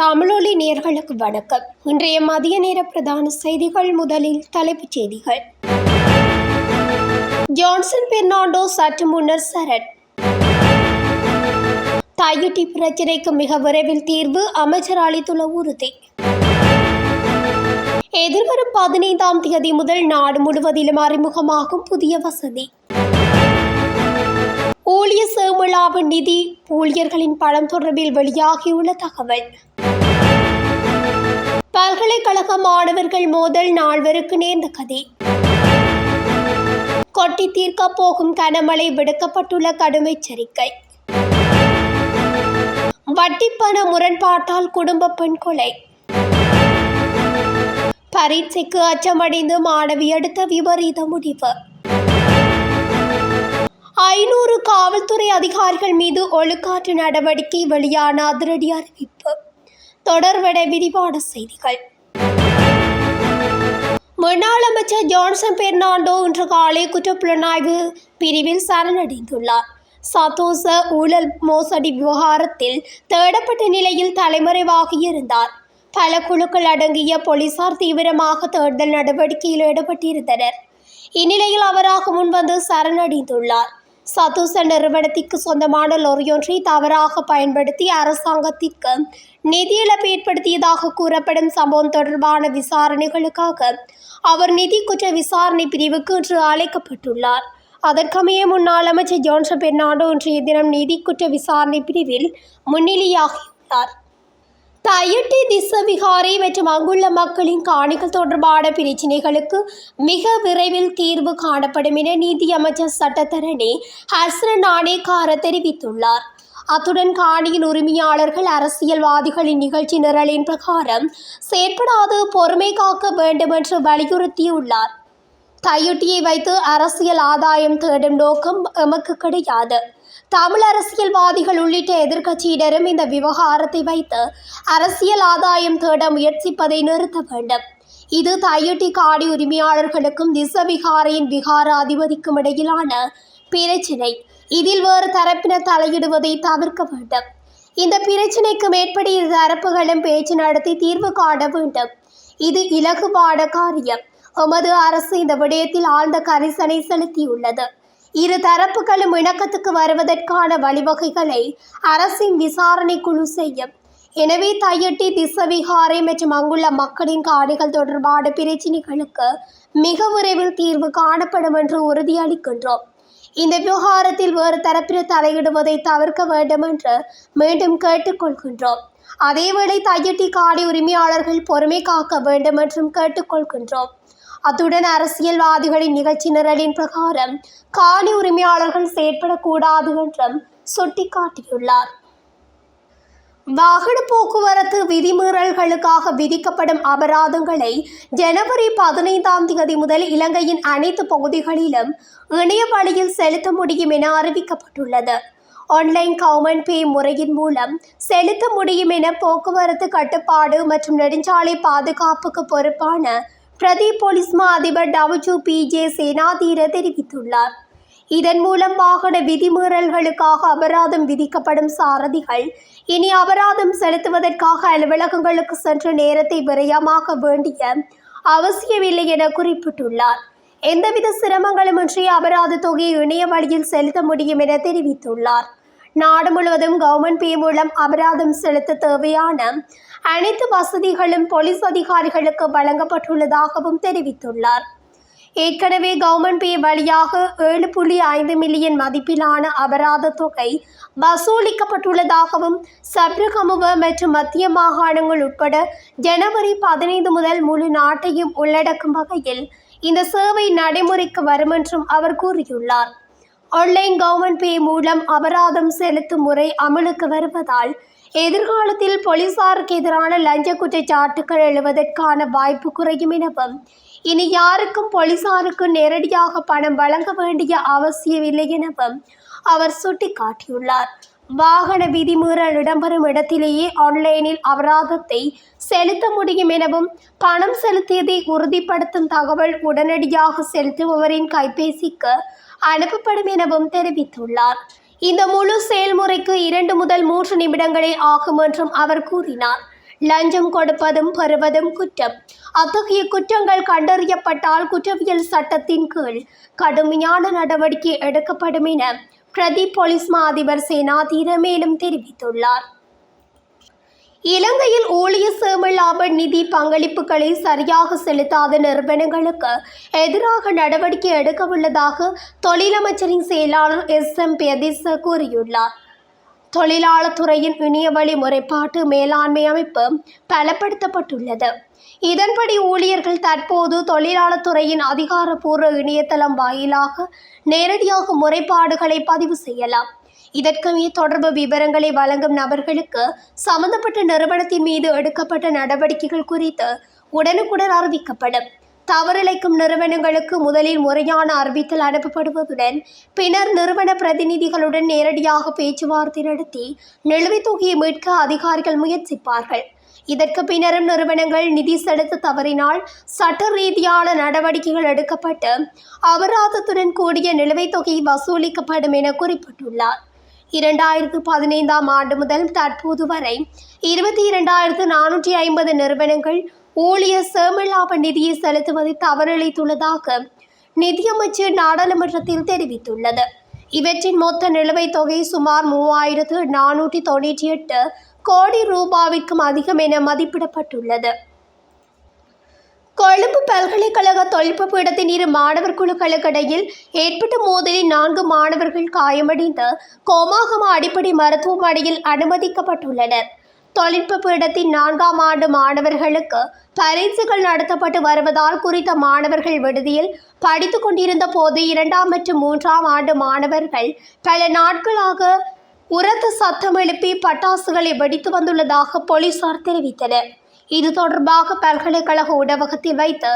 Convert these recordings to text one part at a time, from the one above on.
தமிழொலி நேயர்களுக்கு வணக்கம். இன்றைய மதிய நேர பிரதான செய்திகள். முதலில் தலைப்புச் செய்திகள். ஜான்சன் பெர்னாண்டோ சற்று முன்னர் சரண். தையிட்டி பிரச்சினைக்கு மிக விரைவில் தீர்வு, அமைச்சர் அளித்துள்ள உறுதி. எதிர்வரும் 15ஆம் தேதி முதல் நாடு முழுவதிலும் அறிமுகமாகும் புதிய வசதி. ஊழியர் சேமலாப நிதி ஊழியர்களின் பணம் தொடர்பில் வெளியாகியுள்ள தகவல். பல்கலைக்கழக மாணவர்கள் மோதல் நால்வருக்கு நேர்ந்த கதை. கொட்டி தீர்க்க போகும் கனமழை, விடுக்கப்பட்டுள்ள கடும் எச்சரிக்கை. வட்டிப்பண முரண்பாட்டால் குடும்ப பெண் கொலை. பரீட்சைக்கு அச்சமடைந்து மாணவி எடுத்த விபரீத முடிவு. 500 காவல்துறை அதிகாரிகள் மீது ஒழுக்காற்று நடவடிக்கை, வெளியான அதிரடி அறிவிப்பு. தொடர்பட விரிவான செய்திகள். முன்னாள் அமைச்சர் ஜான்சன் பெர்னாண்டோ இன்று காலை குற்றப்புலனாய்வு பிரிவில் சரணடைந்துள்ளார். சதோச ஊழல் மோசடி விவகாரத்தில் தேடப்பட்ட நிலையில் தலைமறைவாகியிருந்தார். பல குழுக்கள் அடங்கிய போலீசார் தீவிரமாக தேடுதல் நடவடிக்கையில் ஈடுபட்டிருந்தனர். இந்நிலையில் அவராக முன்வந்து சரணடைந்துள்ளார். சதோச நிறுவனத்திற்கு சொந்தமான லொரியொன்றை தவறாக பயன்படுத்தி அரசாங்கத்திற்கு நிதி இழப்பு ஏற்படுத்தியதாக கூறப்படும் சம்பவம் தொடர்பான விசாரணைகளுக்காக அவர் நிதி குற்ற விசாரணை பிரிவுக்கு இன்று அழைக்கப்பட்டுள்ளார். அதற்கமைய முன்னாள் அமைச்சர் ஜான்சன் பெர்னாண்டோ இன்றைய தினம் நீதி குற்ற விசாரணை பிரிவில் முன்னிலையாகியுள்ளார். தையிட்டி திஸ்ஸவிகாரை மற்றும் அங்குள்ள மக்களின் காணிகள் தொடர்பான பிரச்சினைகளுக்கு மிக விரைவில் தீர்வு காணப்படும் என நீதி அமைச்சர் சட்டத்தரணி ஹஸ்ரன் நாணேக்கார தெரிவித்துள்ளார். அத்துடன் காணியின் உரிமையாளர்கள் அரசியல்வாதிகளின் நிகழ்ச்சி நிரலின் பிரகாரம் செயற்படாது பொறுமை காக்க வேண்டும் என்று வலியுறுத்தியுள்ளார். தையிட்டியை வைத்து அரசியல் ஆதாயம் தேடும் நோக்கம் எமக்கு கிடையாது. தமிழ் அரசியல்வாதிகள் உள்ளிட்ட எதிர்க்கட்சியினரும் இந்த விவகாரத்தை வைத்து அரசியல் ஆதாயம் தேட முயற்சிப்பதை நிறுத்த வேண்டும். இது தையிட்டி காணி உரிமையாளர்களுக்கும் திஸ்ஸவிகாரையின் விகார அதிபதிக்கும் இடையிலான பிரச்சினை. இதில் வேறு தரப்பினர் தலையிடுவதை தவிர்க்க வேண்டும். இந்த பிரச்சினைக்கு மேற்படி இரு தரப்புகளும் பேச்சு நடத்தி தீர்வு காண வேண்டும். இது இலகுவான காரியம். எமது அரசு இந்த விடயத்தில் ஆழ்ந்த கரிசனை செலுத்தியுள்ளது. இரு தரப்புகளும் இணக்கத்துக்கு வருவதற்கான வழிவகைகளை அரசின் விசாரணை குழு செய்யும். எனவே தையிட்டி திஸ்ஸவிகாரை மற்றும் அங்குள்ள மக்களின் காணிகள் தொடர்பான பிரச்சினைகளுக்கு மிக விரைவில் தீர்வு காணப்படும் என்று உறுதியளிக்கின்றோம். இந்த விவகாரத்தில் வேறு தரப்பினர் தலையிடுவதை தவிர்க்க வேண்டும் என்று மீண்டும் கேட்டுக்கொள்கின்றோம். அதேவேளை தையிட்டி காணி உரிமையாளர்கள் பொறுமை காக்க வேண்டும் என்றும் கேட்டுக்கொள்கின்றோம். அத்துடன் அரசியல்வாதிகளின் நிகழ்ச்சி நிரலின் பிரகாரம் காணி உரிமையாளர்கள் செயற்படக்கூடாது என்றும் சுட்டிக்காட்டியுள்ளார். வாகன போக்குவரத்து விதிமீறல்களுக்காக விதிக்கப்படும் அபராதங்களை ஜனவரி 15ஆம் தேதி முதல் இலங்கையின் அனைத்து பகுதிகளிலும் இணைய வழியில் செலுத்த முடியும் என அறிவிக்கப்பட்டுள்ளது. ஆன்லைன் கவர்மெண்ட் பே முறையின் மூலம் செலுத்த முடியும் என போக்குவரத்து கட்டுப்பாடு மற்றும் நெடுஞ்சாலை பாதுகாப்புக்கு பொறுப்பான பிரதி போலீஸ் மா அதிபர் WPJ சேனாதீர தெரிவித்துள்ளார். இதன் மூலம் வாகன விதிமீறல்களுக்காக அபராதம் விதிக்கப்படும் சாரதிகள் இனி அபராதம் செலுத்துவதற்காக அலுவலகங்களுக்கு சென்ற நேரத்தை விரயமாக்க வேண்டிய அவசியமில்லை என குறிப்பிட்டுள்ளார். எந்தவித சிரமங்களுமின்றி அபராத தொகையை இணைய வழியில் செலுத்த முடியும் என தெரிவித்துள்ளார். நாடு முழுவதும் கவர்மெண்ட் பே மூலம் அபராதம் செலுத்த தேவையான அனைத்து வசதிகளும் போலீஸ் அதிகாரிகளுக்கு வழங்கப்பட்டுள்ளதாகவும் தெரிவித்துள்ளார். ஏற்கனவே கவர்மெண்ட் பே வழியாக 7.5 மில்லியன் மதிப்பிலான அபராத தொகை வசூலிக்கப்பட்டுள்ளதாகவும் சப்ரகமுவ மற்றும் மத்திய மாகாணங்கள் உட்பட ஜனவரி 15 முதல் முழு நாட்டையும் உள்ளடக்கும் வகையில் இந்த சேவை நடைமுறைக்கு வரும் என்றும் அவர் கூறியுள்ளார். ஆன்லைன் கவர்மெண்ட் பே மூலம் அபராதம் செலுத்தும் முறை அமலுக்கு வருவதால் எதிர்காலத்தில் போலீசாருக்கு எதிரான லஞ்ச குற்றச்சாட்டுகள் எழுவதற்கான வாய்ப்பு குறையும் எனவும் இனி யாருக்கும் போலீசாருக்கு நேரடியாக பணம் வழங்க வேண்டிய அவசியமில்லை எனவும் அவர் சுட்டிக்காட்டியுள்ளார். வாகன விதிமீறல் இடம்பெறும் இடத்திலேயே ஆன்லைனில் அபராதத்தை செலுத்த முடியும் எனவும் பணம் செலுத்தியதை உறுதிப்படுத்தும் தகவல் உடனடியாக செலுத்துபவரின் கைபேசிக்கு அனுப்பப்படும் எனவும் தெரிவித்துள்ளார். இந்த முழு செயல்முறைக்கு 2 முதல் 3 நிமிடங்களே ஆகும் என்றும் அவர் கூறினார். லஞ்சம் கொடுப்பதும் பெறுவதும் குற்றம். அத்தகைய குற்றங்கள் கண்டறியப்பட்டால் குற்றவியல் சட்டத்தின் கீழ் கடுமையான நடவடிக்கை எடுக்கப்படும் என பிரதி போலீஸ் மா அதிபர் சேனாதீர மேலும் தெரிவித்துள்ளார். இலங்கையில் ஊழியர் சேம லாப நிதி பங்களிப்புகளை சரியாக செலுத்தாத நிறுவனங்களுக்கு எதிராக நடவடிக்கை எடுக்கவுள்ளதாக தொழிலமைச்சரின் செயலாளர் SM பெதிச கூறியுள்ளார். தொழிலாளர் துறையின் இணையவழி முறைப்பாட்டு மேலாண்மை அமைப்பு பலப்படுத்தப்பட்டுள்ளது. இதன்படி ஊழியர்கள் தற்போது தொழிலாளர் துறையின் அதிகாரப்பூர்வ இணையதளம் வாயிலாக நேரடியாக முறைப்பாடுகளை பதிவு செய்யலாம். இதற்கமைய தொடர்பு விவரங்களை வழங்கும் நபர்களுக்கு சம்பந்தப்பட்ட நிறுவனத்தின் மீது எடுக்கப்பட்ட நடவடிக்கைகள் குறித்து உடனுக்குடன் அறிவிக்கப்படும். தவறிழைக்கும் நிறுவனங்களுக்கு முதலில் முறையான அறிவித்தல் அனுப்பப்படுவதுடன் பின்னர் நிறுவன பிரதிநிதிகளுடன் நேரடியாக பேச்சுவார்த்தை நடத்தி நிலுவைத் தொகையை மீட்க அதிகாரிகள் முயற்சிப்பார்கள். இதற்கு பின்னரும் நிறுவனங்கள் நிதி செலுத்த தவறினால் சட்ட ரீதியான நடவடிக்கைகள் எடுக்கப்பட்டு அபராதத்துடன் கூடிய நிலுவைத் தொகை வசூலிக்கப்படும் என குறிப்பிட்டுள்ளார். 2015 ஆண்டு முதல் தற்போது வரை 22,450 நிறுவனங்கள் ஊழியர் சேம லாப நிதியை செலுத்துவதை தவறிழைத்துள்ளதாக நிதியமைச்சர் நாடாளுமன்றத்தில் தெரிவித்துள்ளது. இவற்றின் மொத்த நிலுவைத் தொகை சுமார் 3,498 கோடி ரூபாவிற்கும் அதிகம் என மதிப்பிடப்பட்டுள்ளது. கொழும்பு பல்கலைக்கழக தொழில்நுட்ப பீடத்தின் 2 மாணவர் குழுக்களுக்கிடையில் ஏற்பட்ட மோதலில் 4 மாணவர்கள் காயமடைந்து கோமாகம அடிப்படை மருத்துவமனையில் அனுமதிக்கப்பட்டுள்ளனர். தொழில்நுட்ப பீடத்தின் 4ஆம் ஆண்டு மாணவர்களுக்கு பரீட்சைகள் நடத்தப்பட்டு வருவதால் குறித்த மாணவர்கள் விடுதியில் படித்துக் கொண்டிருந்த போது 2ஆம் மற்றும் 3ஆம் ஆண்டு மாணவர்கள் பல நாட்களாக உரத்த சத்தம் எழுப்பி பட்டாசுகளை வெடித்து வந்துள்ளதாக போலீசார் தெரிவித்தனர். இது தொடர்பாக பல்கலைக்கழக உணவகத்தில் வைத்து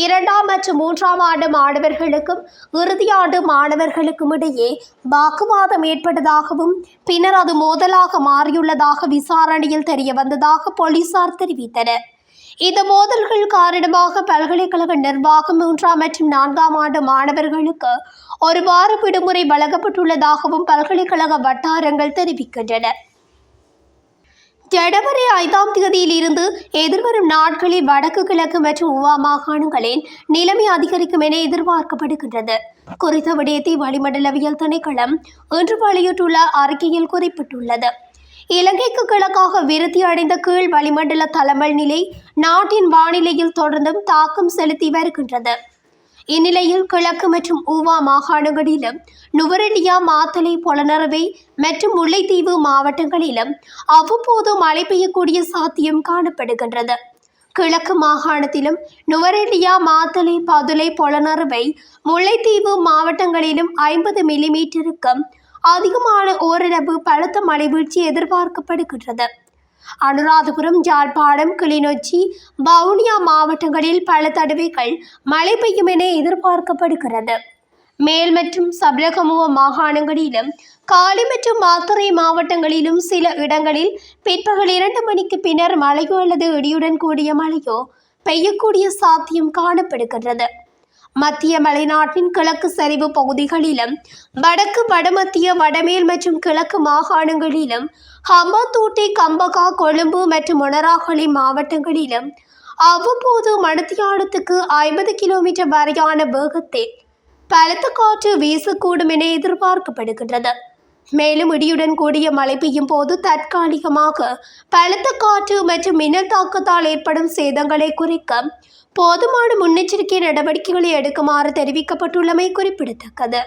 2ஆம் மற்றும் 3ஆம் ஆண்டு மாணவர்களுக்கும் இறுதியாண்டு மாணவர்களுக்கும் இடையே வாக்குவாதம் ஏற்பட்டதாகவும் பின்னர் அது மோதலாக மாறியுள்ளதாக விசாரணையில் தெரிய வந்ததாக போலீசார் தெரிவித்தனர். இந்த மோதல்கள் காரணமாக பல்கலைக்கழக நிர்வாகம் 3ஆம் மற்றும் 4ஆம் ஆண்டு மாணவர்களுக்கு 1 வார விடுமுறை வழங்கப்பட்டுள்ளதாகவும் பல்கலைக்கழக வட்டாரங்கள் தெரிவிக்கின்றன. ஜனவரி 5ஆம் தேதியில் இருந்து எதிர்வரும் நாட்களில் வடக்கு கிழக்கு மற்றும் உவா மாகாணங்களில் நிலைமை அதிகரிக்கும் என எதிர்பார்க்கப்படுகின்றது. குறித்த விடயத்தை வளிமண்டலவியல் திணைக்களம் இன்று வெளியிட்டுள்ள அறிக்கையில் குறிப்பிட்டுள்ளது. இலங்கைக்கு கிழக்காக விருத்தி அடைந்த கீழ் வளிமண்டல தளமல் நிலை நாட்டின் வானிலையில் தொடர்ந்தும் தாக்கம் செலுத்தி வருகின்றது. இந்நிலையில் கிழக்கு மற்றும் ஊவா மாகாணங்களிலும் நுவரெலியா, மாத்தளை, பொலனறுவை மற்றும் முல்லைத்தீவு மாவட்டங்களிலும் அவ்வப்போது மழை பெய்யக்கூடிய சாத்தியம் காணப்படுகின்றது. கிழக்கு மாகாணத்திலும் நுவரெலியா, மாத்தளை, பதுளை, பொலனறுவை, முல்லைத்தீவு மாவட்டங்களிலும் 50 மில்லிமீட்டருக்கும் அதிகமான ஓரிரவு பலத்த மழை வீழ்ச்சி எதிர்பார்க்கப்படுகின்றது. அனுராதபுரம், யாழ்ப்பாணம், கிளிநொச்சி, வவுனியா மாவட்டங்களில் பல தடவைகள் மழை பெய்யும் என எதிர்பார்க்கப்படுகிறது. மேல் மற்றும் சப்ரகமுவ மாகாணங்களிலும் காலி மற்றும் மாத்தறை மாவட்டங்களிலும் சில இடங்களில் பிற்பகல் 2 மணிக்கு பின்னர் மழையோ அல்லது இடியுடன் கூடிய மழையோ பெய்யக்கூடிய சாத்தியம் காணப்படுகின்றது. மத்திய மலைநாட்டின் கிழக்கு சரிவு பகுதிகளிலும் வடக்கு, வடமத்திய, வடமேல் மற்றும் கிழக்கு மாகாணங்களிலும் ஹம்பாந்தோட்டை, கம்பகா, கொழும்பு மற்றும் மொனராகலை மாவட்டங்களிலும் அவ்வப்போது மணித்தியாலத்துக்கு 50 கிலோமீட்டர் வரையான வேகத்தில் பலத்த காற்று வீசக்கூடும் என எதிர்பார்க்கப்படுகின்றது. மேலும் இடியுடன் கூடிய மழை பெய்யும் போது தற்காலிகமாக பலத்த காற்று மற்றும் மின்னல் தாக்கத்தால் ஏற்படும் சேதங்களை குறைக்க போதுமான முன்னெச்சரிக்கை நடவடிக்கைகளை எடுக்குமாறு தெரிவிக்கப்பட்டுள்ளமை குறிப்பிடத்தக்கது.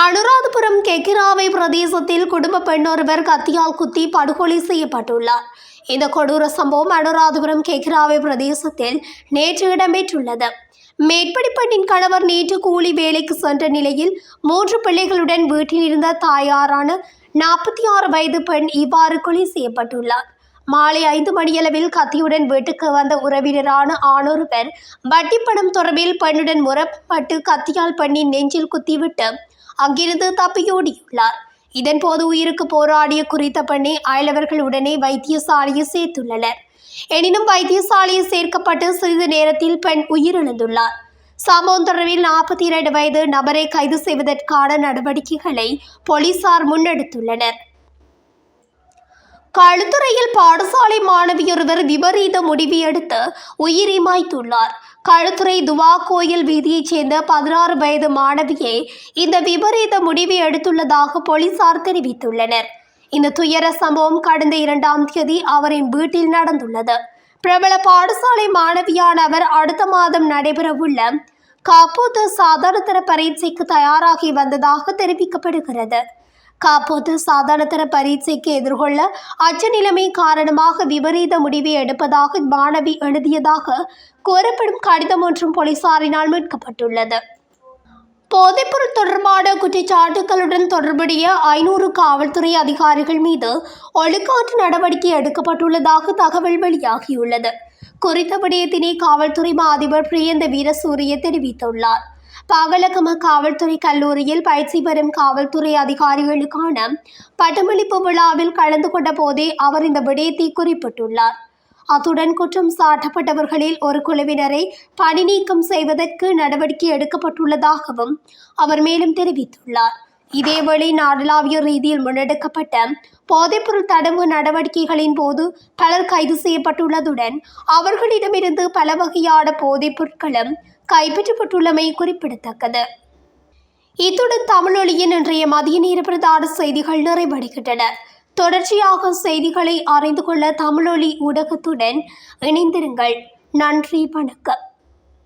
அனுராதபுரம் கெக்கிராவை பிரதேசத்தில் குடும்ப பெண் ஒருவர் கத்தியால் குத்தி படுகொலை செய்யப்பட்டுள்ளார். இந்த கொடூர சம்பவம் அனுராதபுரம் கெக்கிராவை பிரதேசத்தில் நேற்று இடம்பெற்றுள்ளது. மேற்படி பெண்ணின் கணவர் நேற்று கூலி வேலைக்கு சென்ற நிலையில் 3 பிள்ளைகளுடன் வீட்டில் இருந்த தாயாரான 46 வயது பெண் இவ்வாறு கொலை செய்யப்பட்டுள்ளார். மாலை 5 மணியளவில் கத்தியுடன் வீட்டுக்கு வந்த உறவினரான ஆணொருவர் வட்டிப்பணம் தொடர்பில் பெண்ணுடன் முரப்பட்டு கத்தியால் பெண்ணின் நெஞ்சில் குத்திவிட்டு அங்கிருந்து தப்பியோடியுள்ளார். இதன்போது உயிருக்கு போராடிய குறித்த பெண்ணை அயலவர்கள் உடனே வைத்தியசாலையை சேர்த்துள்ளனர். எனினும் வைத்தியசாலையில் சேர்க்கப்பட்டு சிறிது நேரத்தில் பெண் உயிரிழந்துள்ளார். சம்பவம் தொடர்பில் 42 வயது நபரை கைது செய்வதற்கான நடவடிக்கைகளை போலீசார் முன்னெடுத்துள்ளனர். களுத்துறையில் பாடசாலை மாணவியொருவர் விபரீத முடிவு எடுத்து உயிரை மாய்த்துள்ளார். களுத்துறை துவா கோயில் வீதியைச் சேர்ந்த 16 வயது மாணவியே இந்த விபரீத முடிவை எடுத்துள்ளதாக போலீசார் தெரிவித்துள்ளனர். இந்த துயர சம்பவம் கடந்த 2ஆம் தேதி அவரின் வீட்டில் நடந்துள்ளது. பிரபல பாடசாலை மாணவியான அவர் அடுத்த மாதம் நடைபெறவுள்ள காப்போது சாதாரணதர பரீட்சைக்கு தயாராகி வந்ததாக தெரிவிக்கப்படுகிறது. காப்போது சாதாரணதர பரீட்சைக்கு எதிர்கொள்ள அச்ச நிலைமை காரணமாக விபரீத முடிவை எடுப்பதாக மாணவி எழுதியதாக கூறப்படும் கடிதம் ஒன்றும் போலீசாரினால் மீட்கப்பட்டுள்ளது. போதைப்பொருள் தொடர்பான குற்றச்சாட்டுகளுடன் தொடர்புடைய 500 காவல்துறை அதிகாரிகள் மீது ஒழுக்காற்று நடவடிக்கை எடுக்கப்பட்டுள்ளதாக தகவல் வெளியாகியுள்ளது. குறித்த விடயத்தினை காவல்துறை மா அதிபர் பிரியந்த வீரசூரிய தெரிவித்துள்ளார். பாகலகம காவல்துறை கல்லூரியில் பயிற்சி பெறும் காவல்துறை அதிகாரிகளுக்கான பட்டமளிப்பு விழாவில் கலந்து கொண்ட போதே அவர் இந்த விடயத்தை குறிப்பிட்டுள்ளார். அத்துடன் குற்றம் சாட்டப்பட்டவர்களில் ஒரு குழுவினரை பணி நீக்கம் செய்வதற்கு நடவடிக்கை எடுக்கப்பட்டுள்ளதாகவும் அவர் மேலும் தெரிவித்துள்ளார். இதேவேளை நாடளாவிய ரீதியில் முன்னெடுக்கப்பட்ட போதைப்பொருள் தடுப்பு நடவடிக்கைகளின் போது பலர் கைது செய்யப்பட்டுள்ளதுடன் அவர்களிடமிருந்து பல வகையான போதைப் பொருட்களும் கைப்பற்றப்பட்டுள்ளமை குறிப்பிடத்தக்கது. இத்துடன் தமிழொலியின் இன்றைய மதிய நேர பிரதான செய்திகள் நிறைவடைகின்றன. தொடர்ச்சியாக செய்திகளை அறிந்து கொள்ள தமிழொலி ஊடகத்துடன் இணைந்திருங்கள். நன்றி, வணக்கம்.